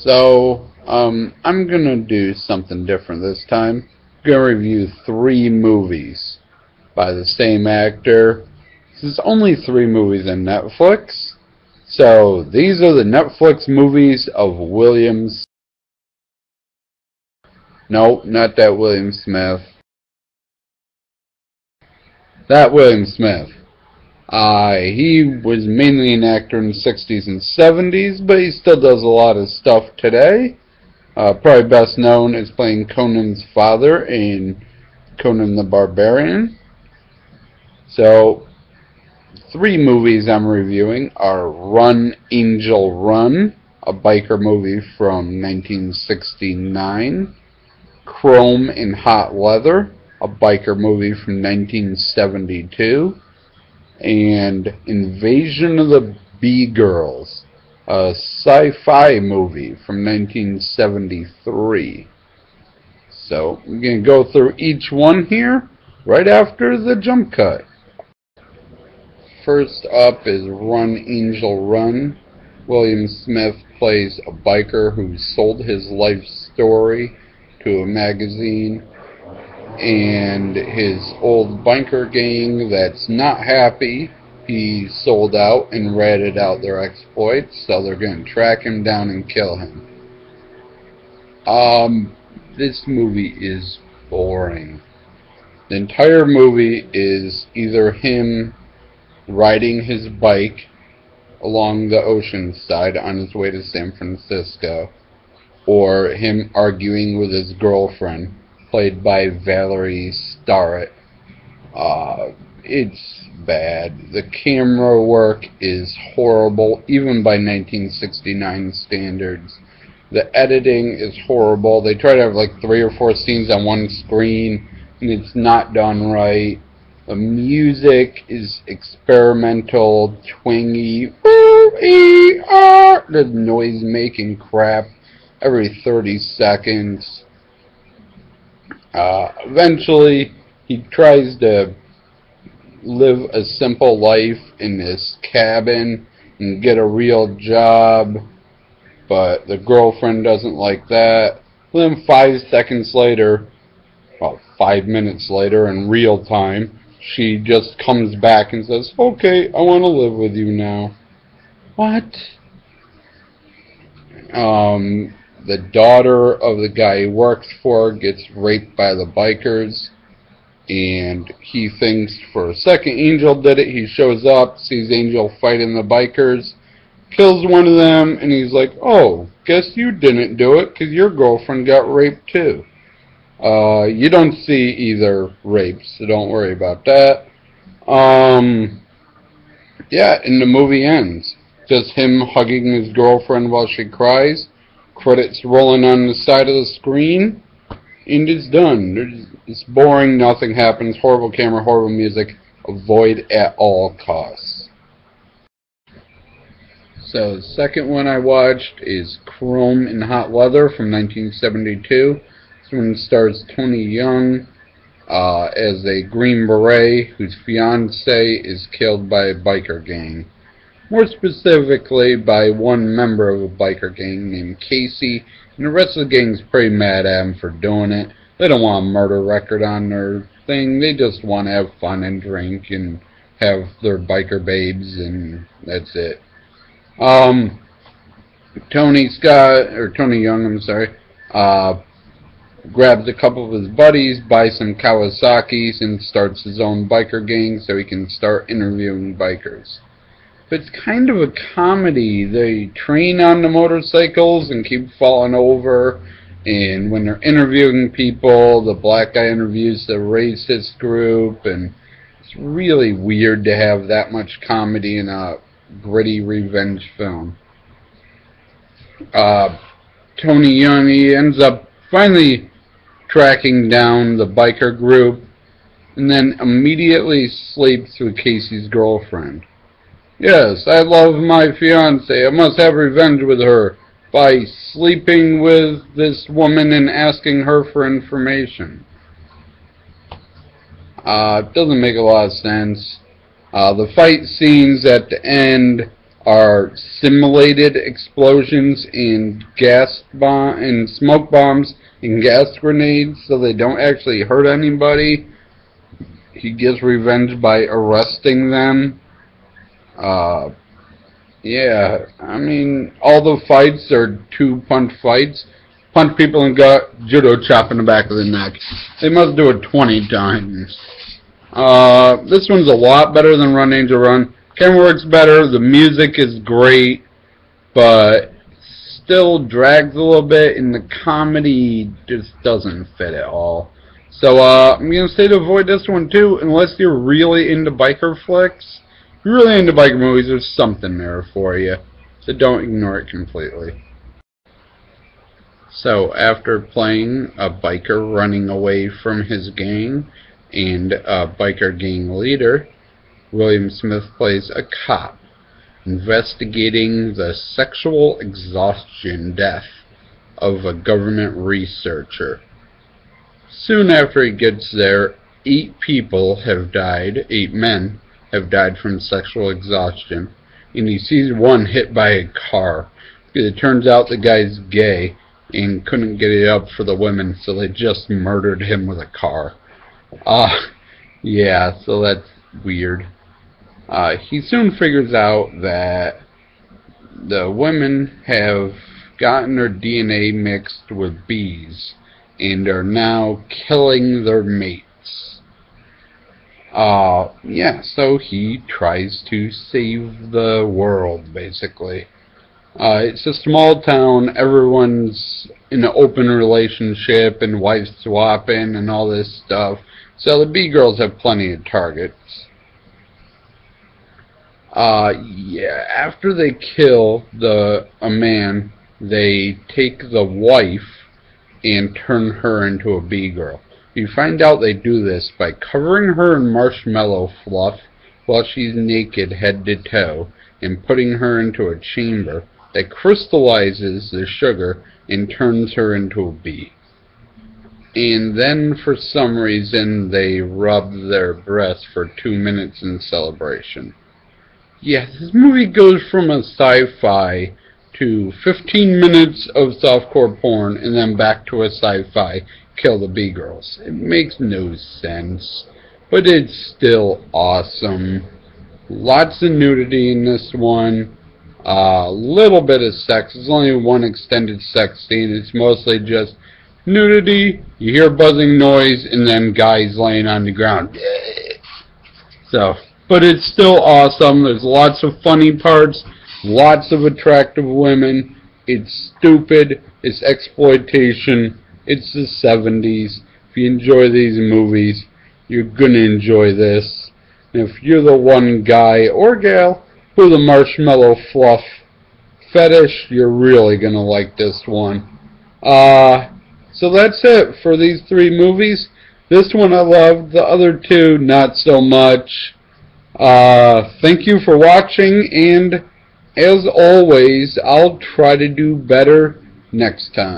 I'm gonna do something different this time. I'm gonna review 3 movies by the same actor. There's only 3 movies on Netflix. So, these are the Netflix movies of Williams. No, not that William Smith. That William Smith. He was mainly an actor in the 60s and 70s, but he still does a lot of stuff today. Probably best known as playing Conan's father in Conan the Barbarian. So, 3 movies I'm reviewing are Run, Angel, Run, a biker movie from 1969, Chrome in Hot Leather, a biker movie from 1972, and Invasion of the B-Girls, a sci-fi movie from 1973. So, I'm going to go through each one here right after the jump cut. First up is Run, Angel, Run. William Smith plays a biker who sold his life story to a magazine, and his old biker gang that's not happy he sold out and ratted out their exploits, so they're going to track him down and kill him. This movie is boring. The entire movie is either him riding his bike along the ocean side on his way to San Francisco, or him arguing with his girlfriend, played by Valerie Starrett. It's bad. The camera work is horrible, even by 1969 standards. The editing is horrible. They try to have like 3 or 4 scenes on one screen, and it's not done right. The music is experimental, twangy, the noise-making crap every 30 seconds. Eventually, he tries to live a simple life in this cabin and get a real job, but the girlfriend doesn't like that. Then 5 seconds later, well, 5 minutes later in real time, she just comes back and says, "Okay, I want to live with you now." What? The daughter of the guy he works for gets raped by the bikers, and he thinks for a second Angel did it. He shows up, sees Angel fighting the bikers, kills one of them, and he's like, "Oh, guess you didn't do it because your girlfriend got raped too." You don't see either rape, so don't worry about that. Yeah, and the movie ends. Just him hugging his girlfriend while she cries, credits rolling on the side of the screen, and it's done. It's boring, nothing happens, horrible camera, horrible music, avoid at all costs. So, the second one I watched is Chrome in Hot Leather from 1972. This one stars Tony Young as a Green Beret whose fiancée is killed by a biker gang. More specifically by one member of a biker gang named Casey, and the rest of the gang's pretty mad at him for doing it. They don't want a murder record on their thing, they just want to have fun and drink and have their biker babes, and that's it. Tony Young, grabs a couple of his buddies, buys some Kawasaki's, and starts his own biker gang so he can start interviewing bikers. But it's kind of a comedy. They train on the motorcycles and keep falling over, and when they're interviewing people, the black guy interviews the racist group, and it's really weird to have that much comedy in a gritty revenge film. Tony Young, he ends up finally tracking down the biker group, and then immediately sleeps with Casey's girlfriend. "Yes, I love my fiancée. I must have revenge with her by sleeping with this woman and asking her for information." It doesn't make a lot of sense. The fight scenes at the end are simulated explosions and smoke bombs and gas grenades, so they don't actually hurt anybody. He gets revenge by arresting them. Yeah, I mean, all the fights are two-punch fights. Punch people in the gut, judo chop in the back of the neck. They must do it 20 times. This one's a lot better than Run Angel Run. Camera works better, the music is great, but still drags a little bit, and the comedy just doesn't fit at all. So, I'm going to say to avoid this one too, unless you're really into biker flicks. If you're really into biker movies, there's something there for you. So don't ignore it completely. So, after playing a biker running away from his gang and a biker gang leader, William Smith plays a cop investigating the sexual exhaustion death of a government researcher. Soon after he gets there, 8 men have died from sexual exhaustion, and he sees one hit by a car. It turns out the guy's gay and couldn't get it up for the women, so they just murdered him with a car. Yeah, so that's weird. He soon figures out that the women have gotten their DNA mixed with bees and are now killing their mates. Yeah, so he tries to save the world, basically. It's a small town, everyone's in an open relationship and wife swapping and all this stuff, so the B-girls have plenty of targets. Yeah, after they kill a man, they take the wife and turn her into a B-girl. You find out they do this by covering her in marshmallow fluff while she's naked head to toe and putting her into a chamber that crystallizes the sugar and turns her into a bee. And then for some reason they rub their breasts for 2 minutes in celebration. Yeah, this movie goes from a sci-fi to 15 minutes of softcore porn and then back to a sci-fi kill the B-girls. It makes no sense, but it's still awesome. Lots of nudity in this one. A little bit of sex. There's only one extended sex scene. It's mostly just nudity, you hear buzzing noise, and then guys laying on the ground. So, but it's still awesome. There's lots of funny parts, lots of attractive women. It's stupid. It's exploitation. It's the 70s. If you enjoy these movies, you're going to enjoy this. And if you're the one guy or gal with a marshmallow fluff fetish, you're really going to like this one. So that's it for these 3 movies. This one I loved. The other 2, not so much. Thank you for watching, and as always, I'll try to do better next time.